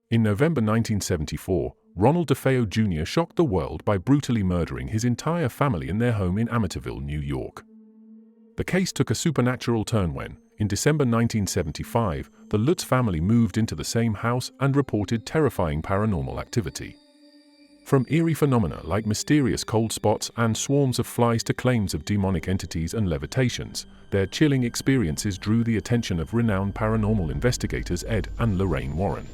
In November 1974, Ronald DeFeo Jr. shocked the world by brutally murdering his entire family in their home in Amityville, New York. The case took a supernatural turn when, in December 1975, the Lutz family moved into the same house and reported terrifying paranormal activity. From eerie phenomena like mysterious cold spots and swarms of flies to claims of demonic entities and levitations, their chilling experiences drew the attention of renowned paranormal investigators Ed and Lorraine Warren.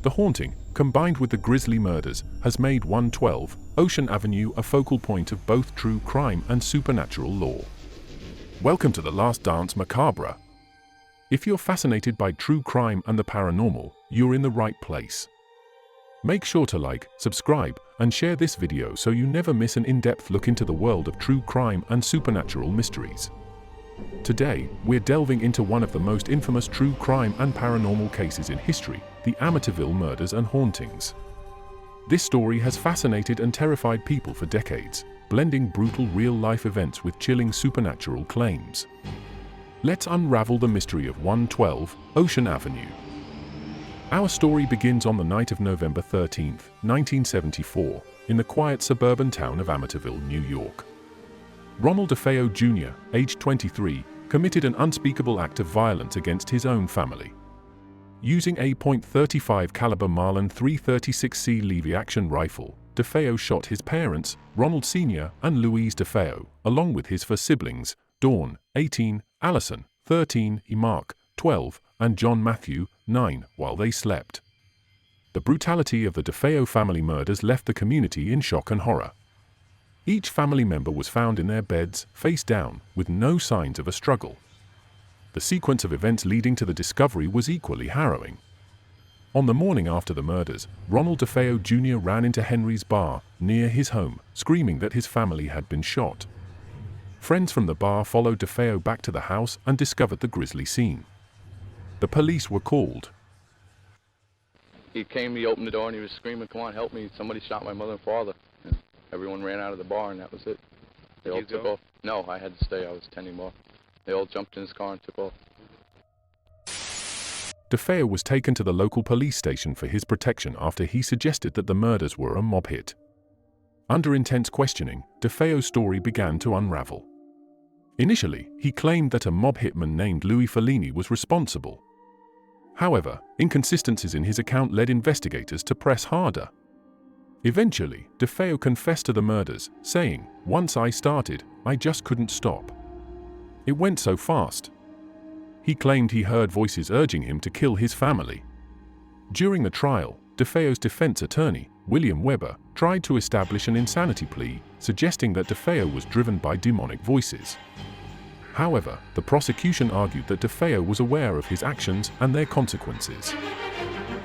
The haunting, combined with the grisly murders, has made 112 Ocean Avenue a focal point of both true crime and supernatural lore. Welcome to The Last Dance Macabre. If you're fascinated by true crime and the paranormal, you're in the right place. Make sure to like, subscribe, and share this video so you never miss an in-depth look into the world of true crime and supernatural mysteries. Today, we're delving into one of the most infamous true crime and paranormal cases in history, the Amityville Murders and Hauntings. This story has fascinated and terrified people for decades, blending brutal real-life events with chilling supernatural claims. Let's unravel the mystery of 112 Ocean Avenue. Our story begins on the night of November 13, 1974, in the quiet suburban town of Amityville, New York. Ronald DeFeo Jr., aged 23, committed an unspeakable act of violence against his own family. Using a .35 caliber Marlin 336C lever-action rifle, DeFeo shot his parents, Ronald Sr. and Louise DeFeo, along with his four siblings, Dawn, 18, Allison, 13, Mark, 12, and John Matthew, 9, while they slept. The brutality of the DeFeo family murders left the community in shock and horror. Each family member was found in their beds, face down, with no signs of a struggle. The sequence of events leading to the discovery was equally harrowing. On the morning after the murders, Ronald DeFeo Jr. ran into Henry's bar, near his home, screaming that his family had been shot. Friends from the bar followed DeFeo back to the house and discovered the grisly scene. The police were called. He came, he opened the door, and he was screaming, "Come on, help me, somebody shot my mother and father." And everyone ran out of the bar, and that was it. They all took off. No, I had to stay, I was tending bar. They all jumped in his car and took off. DeFeo was taken to the local police station for his protection after he suggested that the murders were a mob hit. Under intense questioning, DeFeo's story began to unravel. Initially, he claimed that a mob hitman named Louis Fellini was responsible. However, inconsistencies in his account led investigators to press harder. Eventually, DeFeo confessed to the murders, saying, "Once I started, I just couldn't stop. It went so fast." He claimed he heard voices urging him to kill his family. During the trial, DeFeo's defense attorney, William Weber, tried to establish an insanity plea, suggesting that DeFeo was driven by demonic voices. However, the prosecution argued that DeFeo was aware of his actions and their consequences.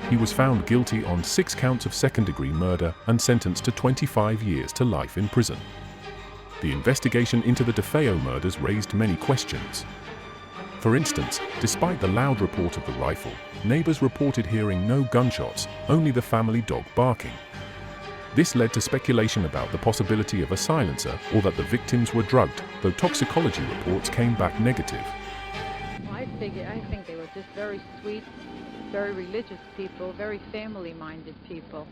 He was found guilty on 6 counts of second-degree murder and sentenced to 25 years to life in prison. The investigation into the DeFeo murders raised many questions. For instance, despite the loud report of the rifle, neighbors reported hearing no gunshots, only the family dog barking. This led to speculation about the possibility of a silencer or that the victims were drugged, though toxicology reports came back negative. I think they were just very sweet, very religious people, very family-minded people.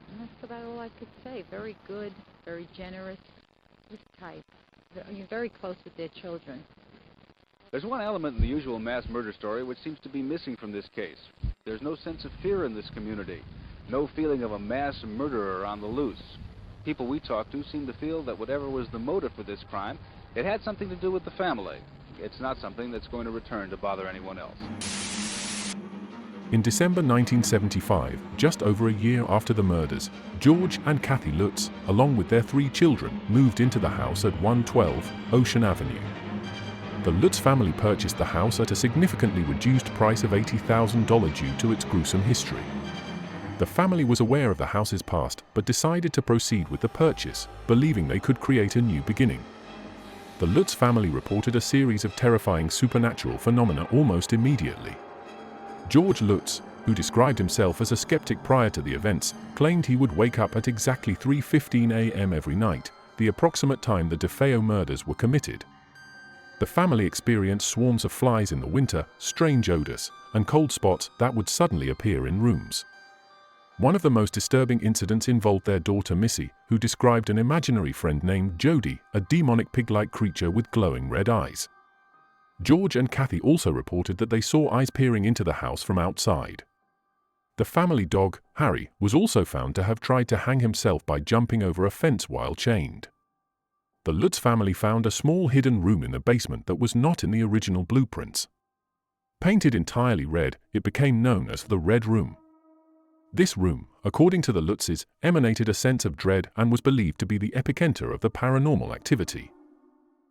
And that's about all I could say. Very good, very generous, just tight. Very close with their children. There's one element in the usual mass murder story which seems to be missing from this case. There's no sense of fear in this community. No feeling of a mass murderer on the loose. People we talked to seem to feel that whatever was the motive for this crime, it had something to do with the family. It's not something that's going to return to bother anyone else. In December 1975, just over a year after the murders, George and Kathy Lutz, along with their 3 children, moved into the house at 112 Ocean Avenue. The Lutz family purchased the house at a significantly reduced price of $80,000 due to its gruesome history. The family was aware of the house's past, but decided to proceed with the purchase, believing they could create a new beginning. The Lutz family reported a series of terrifying supernatural phenomena almost immediately. George Lutz, who described himself as a skeptic prior to the events, claimed he would wake up at exactly 3:15 a.m. every night, the approximate time the DeFeo murders were committed. The family experienced swarms of flies in the winter, strange odors, and cold spots that would suddenly appear in rooms. One of the most disturbing incidents involved their daughter Missy, who described an imaginary friend named Jody, a demonic pig-like creature with glowing red eyes. George and Kathy also reported that they saw eyes peering into the house from outside. The family dog, Harry, was also found to have tried to hang himself by jumping over a fence while chained. The Lutz family found a small hidden room in the basement that was not in the original blueprints. Painted entirely red, it became known as the Red Room. This room, according to the Lutzes, emanated a sense of dread and was believed to be the epicenter of the paranormal activity.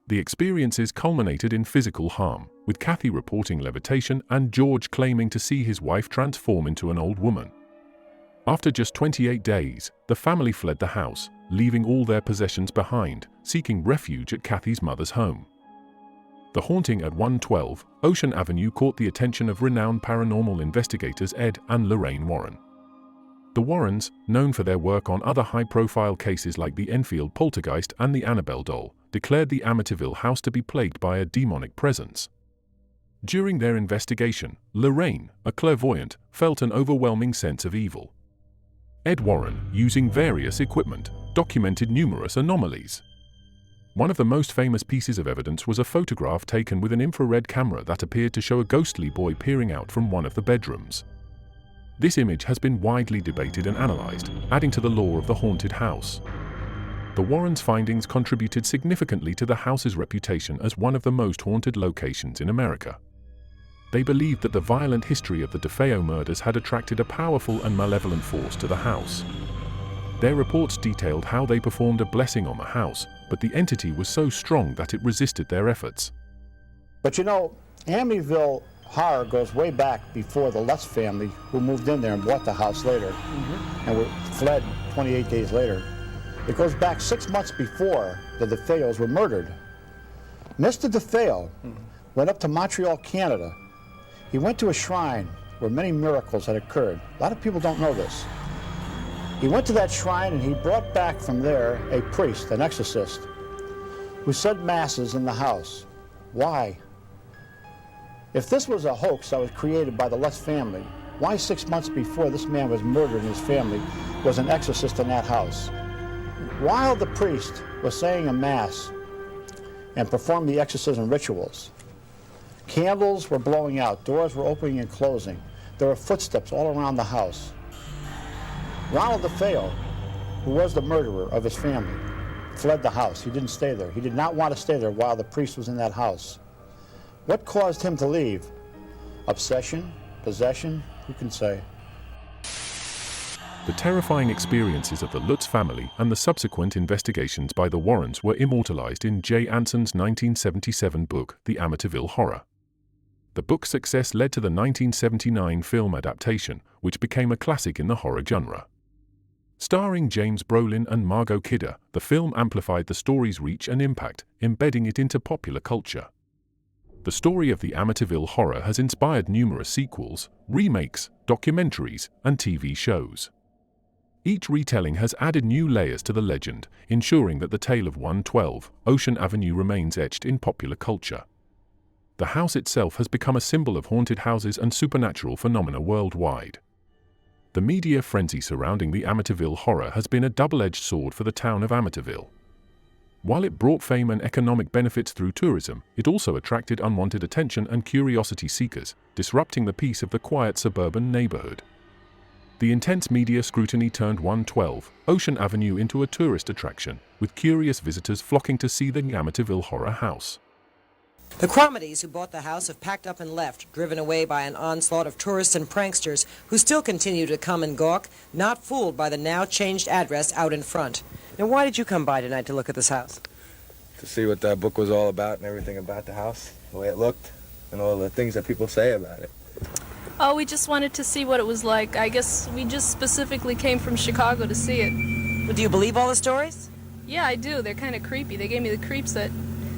The experiences culminated in physical harm, with Kathy reporting levitation and George claiming to see his wife transform into an old woman. After just 28 days, the family fled the house, leaving all their possessions behind, seeking refuge at Kathy's mother's home. The haunting at 112 Ocean Avenue caught the attention of renowned paranormal investigators Ed and Lorraine Warren. The Warrens, known for their work on other high-profile cases like the Enfield poltergeist and the Annabelle doll, declared the Amityville house to be plagued by a demonic presence. During their investigation, Lorraine, a clairvoyant, felt an overwhelming sense of evil. Ed Warren, using various equipment, documented numerous anomalies. One of the most famous pieces of evidence was a photograph taken with an infrared camera that appeared to show a ghostly boy peering out from one of the bedrooms. This image has been widely debated and analyzed, adding to the lore of the haunted house. The Warrens' findings contributed significantly to the house's reputation as one of the most haunted locations in America. They believed that the violent history of the DeFeo murders had attracted a powerful and malevolent force to the house. Their reports detailed how they performed a blessing on the house, but the entity was so strong that it resisted their efforts. But you know, Amityville Horror goes way back before the Lutz family, who moved in there and bought the house later, and fled 28 days later. It goes back 6 months before the DeFeos were murdered. Mr. DeFeo went up to Montreal, Canada. He went to a shrine where many miracles had occurred. A lot of people don't know this. He went to that shrine and he brought back from there a priest, an exorcist, who said masses in the house. Why? If this was a hoax that was created by the Lutz family, why 6 months before this man was murdered and his family was an exorcist in that house? While the priest was saying a mass and performed the exorcism rituals, candles were blowing out, doors were opening and closing. There were footsteps all around the house. Ronald DeFeo, who was the murderer of his family, fled the house. He didn't stay there. He did not want to stay there while the priest was in that house. What caused him to leave? Obsession? Possession? Who can say? The terrifying experiences of the Lutz family and the subsequent investigations by the Warrens were immortalized in Jay Anson's 1977 book, The Amityville Horror. The book's success led to the 1979 film adaptation, which became a classic in the horror genre. Starring James Brolin and Margot Kidder, the film amplified the story's reach and impact, embedding it into popular culture. The story of the Amityville Horror has inspired numerous sequels, remakes, documentaries, and TV shows. Each retelling has added new layers to the legend, ensuring that the tale of 112 Ocean Avenue remains etched in popular culture. The house itself has become a symbol of haunted houses and supernatural phenomena worldwide. The media frenzy surrounding the Amityville Horror has been a double-edged sword for the town of Amityville. While it brought fame and economic benefits through tourism, it also attracted unwanted attention and curiosity seekers, disrupting the peace of the quiet suburban neighborhood. The intense media scrutiny turned 112 Ocean Avenue into a tourist attraction, with curious visitors flocking to see the Amityville Horror House. The Cromedies who bought the house have packed up and left, driven away by an onslaught of tourists and pranksters who still continue to come and gawk, not fooled by the now changed address out in front. Now, why did you come by tonight to look at this house? To see what that book was all about and everything about the house, the way it looked, and all the things that people say about it. Oh, we just wanted to see what it was like. I guess we just specifically came from Chicago to see it. Well, do you believe all the stories? Yeah, I do. They're kind of creepy. They gave me the creeps that...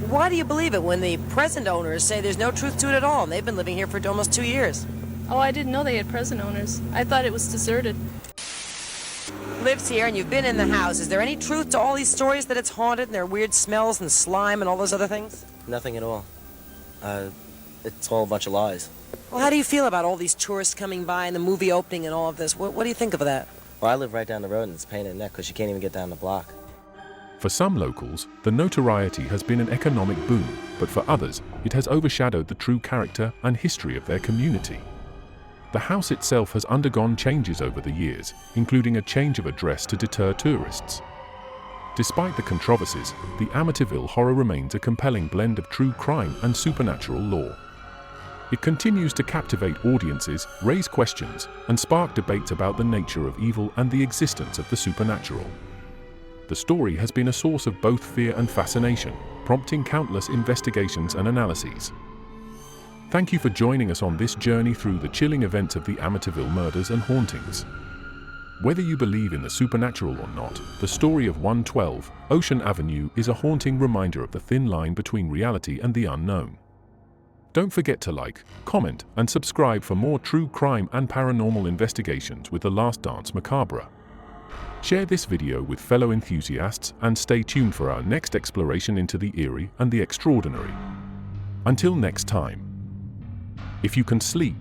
Why do you believe it when the present owners say there's no truth to it at all, and they've been living here for almost 2 years? Oh, I didn't know they had present owners. I thought it was deserted. Lives here, and you've been in the house. Is there any truth to all these stories that it's haunted, and there are weird smells and slime and all those other things? Nothing at all. It's all a bunch of lies. Well, how do you feel about all these tourists coming by and the movie opening and all of this? What do you think of that? Well, I live right down the road and it's a pain in the neck because you can't even get down the block. For some locals, the notoriety has been an economic boom, but for others, it has overshadowed the true character and history of their community. The house itself has undergone changes over the years, including a change of address to deter tourists. Despite the controversies, the Amityville Horror remains a compelling blend of true crime and supernatural lore. It continues to captivate audiences, raise questions, and spark debates about the nature of evil and the existence of the supernatural. The story has been a source of both fear and fascination, prompting countless investigations and analyses. Thank you for joining us on this journey through the chilling events of the Amityville Murders and Hauntings. Whether you believe in the supernatural or not, the story of 112 Ocean Avenue is a haunting reminder of the thin line between reality and the unknown. Don't forget to like, comment, and subscribe for more true crime and paranormal investigations with The Last Dance Macabre. Share this video with fellow enthusiasts and stay tuned for our next exploration into the eerie and the extraordinary. Until next time, if you can sleep,